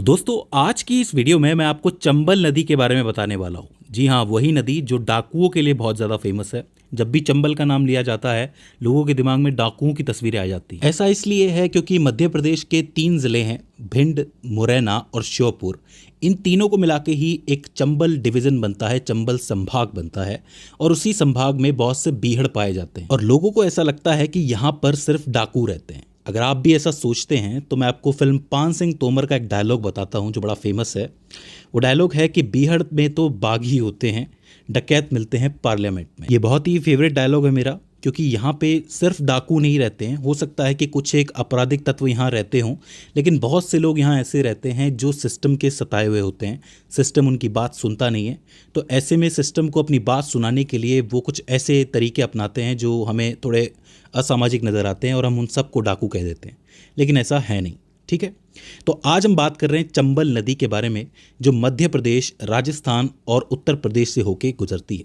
दोस्तों, आज की इस वीडियो में मैं आपको चंबल नदी के बारे में बताने वाला हूँ। जी हाँ, वही नदी जो डाकुओं के लिए बहुत ज़्यादा फेमस है। जब भी चंबल का नाम लिया जाता है, लोगों के दिमाग में डाकुओं की तस्वीरें आ जाती हैं। ऐसा इसलिए है क्योंकि मध्य प्रदेश के 3 ज़िले हैं, भिंड, मुरैना और श्योपुर। इन तीनों को मिला के ही एक चंबल डिवीज़न बनता है, चंबल संभाग बनता है। और उसी संभाग में बहुत से बीहड़ पाए जाते हैं और लोगों को ऐसा लगता है कि यहाँ पर सिर्फ डाकू रहते हैं। अगर आप भी ऐसा सोचते हैं तो मैं आपको फिल्म पान सिंह तोमर का एक डायलॉग बताता हूं जो बड़ा फेमस है। वो डायलॉग है कि बीहड़ में तो बाघ ही होते हैं, डकैत मिलते हैं पार्लियामेंट में। ये बहुत ही फेवरेट डायलॉग है मेरा, क्योंकि यहाँ पे सिर्फ डाकू नहीं रहते हैं। हो सकता है कि कुछ एक आपराधिक तत्व यहाँ रहते हों, लेकिन बहुत से लोग यहाँ ऐसे रहते हैं जो सिस्टम के सताए हुए होते हैं। सिस्टम उनकी बात सुनता नहीं है, तो ऐसे में सिस्टम को अपनी बात सुनाने के लिए वो कुछ ऐसे तरीके अपनाते हैं जो हमें थोड़े असामाजिक नज़र आते हैं और हम उन सबको डाकू कह देते हैं, लेकिन ऐसा है नहीं। ठीक है, तो आज हम बात कर रहे हैं चंबल नदी के बारे में, जो मध्य प्रदेश, राजस्थान और उत्तर प्रदेश से होकर गुजरती है।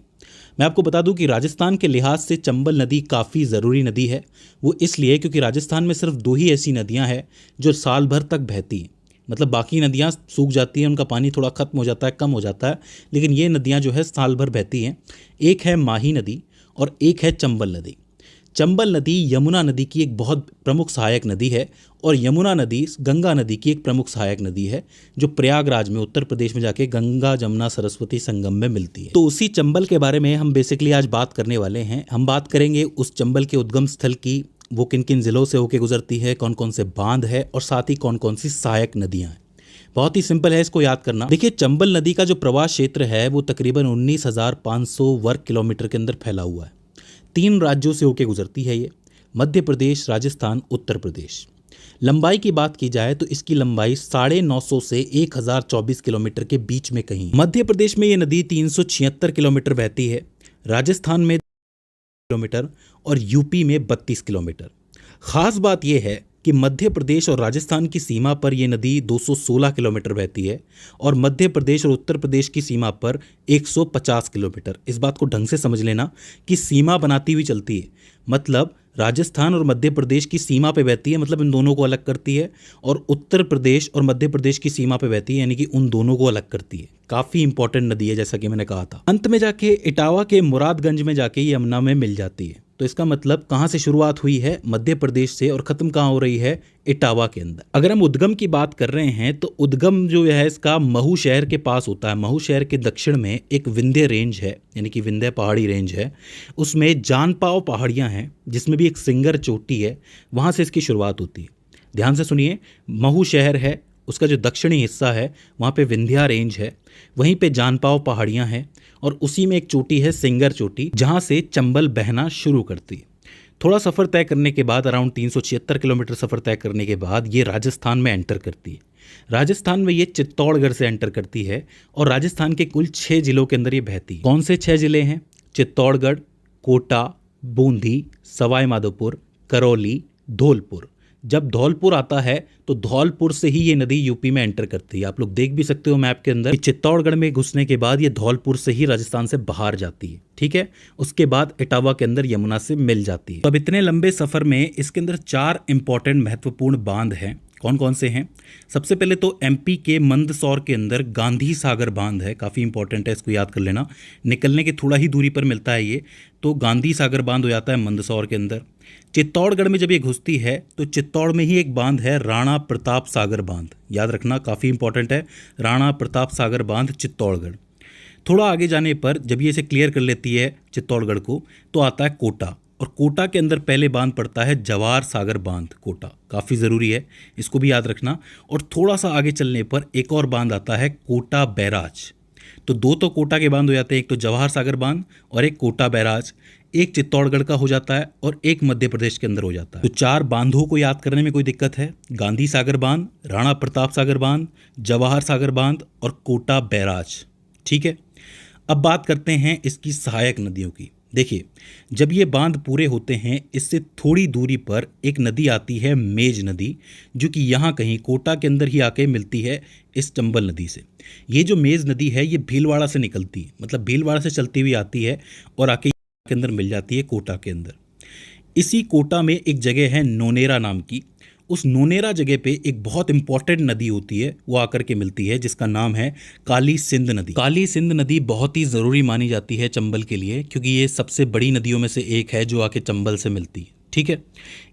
मैं आपको बता दूं कि राजस्थान के लिहाज से चंबल नदी काफ़ी ज़रूरी नदी है। वो इसलिए क्योंकि राजस्थान में सिर्फ 2 ही ऐसी नदियां हैं जो साल भर तक बहती हैं। मतलब बाकी नदियां सूख जाती हैं, उनका पानी थोड़ा ख़त्म हो जाता है, कम हो जाता है, लेकिन ये नदियां जो है साल भर बहती हैं। एक है माही नदी और एक है चंबल नदी। चंबल नदी यमुना नदी की एक बहुत प्रमुख सहायक नदी है और यमुना नदी गंगा नदी की एक प्रमुख सहायक नदी है, जो प्रयागराज में उत्तर प्रदेश में जाके गंगा जमुना सरस्वती संगम में मिलती है। तो उसी चंबल के बारे में हम बेसिकली आज बात करने वाले हैं। हम बात करेंगे उस चंबल के उद्गम स्थल की, वो किन किन जिलों से होकर गुजरती है, कौन कौन से बांध है और साथ ही कौन कौन सी सहायक नदियाँ हैं। बहुत ही सिंपल है इसको याद करना। देखिए, चंबल नदी का जो प्रवाह क्षेत्र है वो तकरीबन 19,500 वर्ग किलोमीटर के अंदर फैला हुआ है। 3 राज्यों से होकर गुजरती है ये, मध्य प्रदेश, राजस्थान, उत्तर प्रदेश। लंबाई की बात की जाए तो इसकी लंबाई 950 से 1024 किलोमीटर के बीच में कहीं। मध्य प्रदेश में ये नदी 376 किलोमीटर बहती है, राजस्थान में किलोमीटर और यूपी में 32 किलोमीटर। खास बात यह है कि मध्य प्रदेश और राजस्थान की सीमा पर यह नदी 216 किलोमीटर बहती है और मध्य प्रदेश और उत्तर प्रदेश की सीमा पर 150 किलोमीटर। इस बात को ढंग से समझ लेना कि सीमा बनाती हुई चलती है, मतलब राजस्थान और मध्य प्रदेश की सीमा पे बहती है, मतलब इन दोनों को अलग करती है, और उत्तर प्रदेश और मध्य प्रदेश की सीमा पे बहती है, यानी कि उन दोनों को अलग करती है। काफ़ी इंपॉर्टेंट नदी है, जैसा कि मैंने कहा था। अंत में जाके इटावा के मुरादगंज में जाके ये यमुना में मिल जाती है। तो इसका मतलब कहाँ से शुरुआत हुई है? मध्य प्रदेश से, और ख़त्म कहाँ हो रही है? इटावा के अंदर। अगर हम उद्गम की बात कर रहे हैं तो उद्गम जो है इसका महू शहर के पास होता है। महू शहर के दक्षिण में एक विंध्य रेंज है, यानी कि विंध्य पहाड़ी रेंज है। उसमें जानपाव पहाड़ियाँ हैं, जिसमें भी एक सिंगर चोटी है, वहाँ से इसकी शुरुआत होती है। ध्यान से सुनिए, महू शहर है, उसका जो दक्षिणी हिस्सा है वहाँ पे विंध्या रेंज है, वहीं पे जानपाव पहाड़ियाँ हैं और उसी में एक चोटी है सिंगर चोटी, जहाँ से चंबल बहना शुरू करती है। थोड़ा सफ़र तय करने के बाद, अराउंड 376 किलोमीटर सफ़र तय करने के बाद ये राजस्थान में एंटर करती है। राजस्थान में ये चित्तौड़गढ़ से एंटर करती है और राजस्थान के कुल 6 जिलों के अंदर ये बहती है। कौन से 6 जिले हैं? चित्तौड़गढ़, कोटा, बूंदी, सवाई माधोपुर, करौली, धौलपुर। जब धौलपुर आता है तो धौलपुर से ही ये नदी यूपी में एंटर करती है। आप लोग देख भी सकते हो मैप के अंदर कि चित्तौड़गढ़ में घुसने के बाद ये धौलपुर से ही राजस्थान से बाहर जाती है। ठीक है, उसके बाद इटावा के अंदर यमुना से मिल जाती है। तो अब इतने लंबे सफर में इसके अंदर 4 इंपॉर्टेंट महत्वपूर्ण बांध हैं। कौन कौन से हैं? सबसे पहले तो एमपी के मंदसौर के अंदर गांधी सागर बांध है, काफ़ी इंपॉर्टेंट है, इसको याद कर लेना। निकलने की थोड़ा ही दूरी पर मिलता है ये, तो गांधी सागर बांध हो जाता है मंदसौर के अंदर। चित्तौड़गढ़ में जब ये घुसती है तो चित्तौड़ में ही एक बांध है, राणा प्रताप सागर बांध। याद रखना, काफ़ी इंपॉर्टेंट है, राणा प्रताप सागर बांध, चित्तौड़गढ़। थोड़ा आगे जाने पर जब ये इसे क्लियर कर लेती है चित्तौड़गढ़ को, तो आता है कोटा, और कोटा के अंदर पहले बांध पड़ता है जवाहर सागर बांध। कोटा काफ़ी ज़रूरी है, इसको भी याद रखना। और थोड़ा सा आगे चलने पर एक और बांध आता है, कोटा बैराज। तो 2 तो कोटा के बांध हो जाते हैं, एक तो जवाहर सागर बांध और एक कोटा बैराज। एक चित्तौड़गढ़ का हो जाता है और एक मध्य प्रदेश के अंदर हो जाता है। तो 4 बांधों को याद करने में कोई दिक्कत है? गांधी सागर बांध, राणा प्रताप सागर बांध, जवाहर सागर बांध और कोटा बैराज। ठीक है, अब बात करते हैं इसकी सहायक नदियों की। देखिए, जब ये बांध पूरे होते हैं, इससे थोड़ी दूरी पर एक नदी आती है, मेज नदी, जो कि यहाँ कहीं कोटा के अंदर ही आके मिलती है इस चंबल नदी से। ये जो मेज नदी है ये भीलवाड़ा से निकलती है, मतलब भीलवाड़ा से चलती हुई आती है और आके के अंदर मिल जाती है कोटा के अंदर। इसी कोटा में एक जगह है नोनेरा नाम की, उस नोनेरा जगह पे एक बहुत इंपॉर्टेंट नदी होती है, वो आकर के मिलती है, जिसका नाम है काली सिंध नदी। काली सिंध नदी बहुत ही ज़रूरी मानी जाती है चंबल के लिए, क्योंकि ये सबसे बड़ी नदियों में से एक है जो आके चंबल से मिलती है। ठीक है,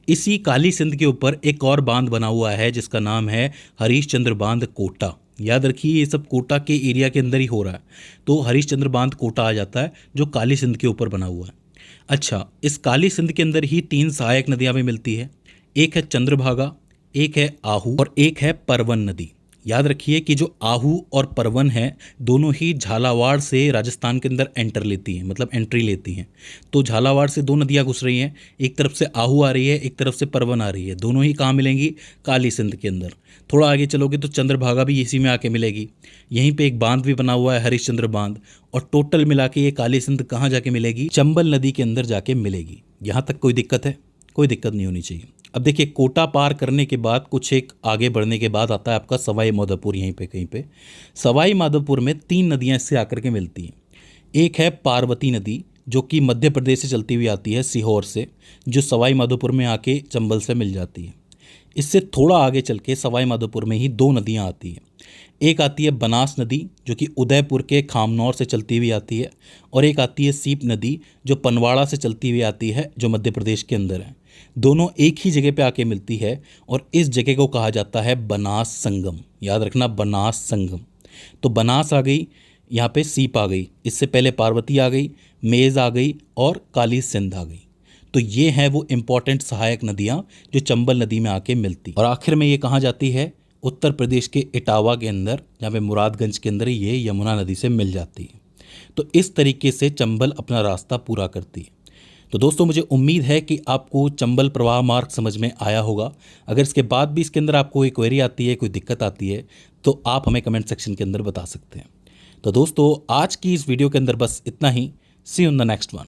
इसी काली सिंध के ऊपर एक और बांध बना हुआ है जिसका नाम है हरीशचंद्र बांध कोटा। याद रखिए, ये सब कोटा के एरिया के अंदर ही हो रहा है, तो हरीशचंद्र बांध कोटा आ जाता है जो काली सिंध के ऊपर बना हुआ है। अच्छा, इस काली सिंध के अंदर ही 3 सहायक नदियां भी मिलती है। एक है चंद्रभागा, एक है आहू और एक है परवन नदी। याद रखिए कि जो आहू और परवन है दोनों ही झालावाड़ से राजस्थान के अंदर एंट्री लेती हैं। तो झालावाड़ से 2 नदियां घुस रही हैं, एक तरफ से आहू आ रही है, एक तरफ से परवन आ रही है। दोनों ही कहाँ मिलेंगी? काली सिंध के अंदर। थोड़ा आगे चलोगे तो चंद्रभागा भी इसी में आके मिलेगी। यहीं पे एक बांध भी बना हुआ है, हरिश्चंद्र बांध। और टोटल मिला के ये काली सिंध कहाँ जाके मिलेगी? चंबल नदी के अंदर जाके मिलेगी। यहाँ तक कोई दिक्कत है? कोई दिक्कत नहीं होनी चाहिए। अब देखिए, कोटा पार करने के बाद कुछ एक आगे बढ़ने के बाद आता है आपका सवाई माधोपुर। यहीं पे कहीं पे सवाई माधोपुर में 3 नदियां इससे आकर के मिलती हैं। एक है पार्वती नदी जो कि मध्य प्रदेश से चलती हुई आती है, सीहोर से, जो सवाई माधोपुर में आके चंबल से मिल जाती है। इससे थोड़ा आगे चल के सवाई माधोपुर में ही 2 नदियाँ आती हैं। एक आती है बनास नदी जो कि उदयपुर के खामनौर से चलती हुई आती है, और एक आती है सीप नदी जो पनवाड़ा से चलती हुई आती है, जो मध्य प्रदेश के अंदर है। दोनों एक ही जगह पे आके मिलती है और इस जगह को कहा जाता है बनास संगम। याद रखना, बनास संगम। तो बनास आ गई, यहाँ पे सीप आ गई, इससे पहले पार्वती आ गई, मेज आ गई और काली सिंध आ गई। तो ये हैं वो इम्पॉर्टेंट सहायक नदियाँ जो चंबल नदी में आके मिलती। और आखिर में ये कहाँ जाती है? उत्तर प्रदेश के इटावा के अंदर, जहाँ पे मुरादगंज के अंदर ये यमुना नदी से मिल जाती है। तो इस तरीके से चंबल अपना रास्ता पूरा करती है। तो दोस्तों, मुझे उम्मीद है कि आपको चंबल प्रवाह मार्ग समझ में आया होगा। अगर इसके बाद भी इसके अंदर आपको कोई क्वेरी आती है, कोई दिक्कत आती है, तो आप हमें कमेंट सेक्शन के अंदर बता सकते हैं। तो दोस्तों, आज की इस वीडियो के अंदर बस इतना ही। See you in the next one.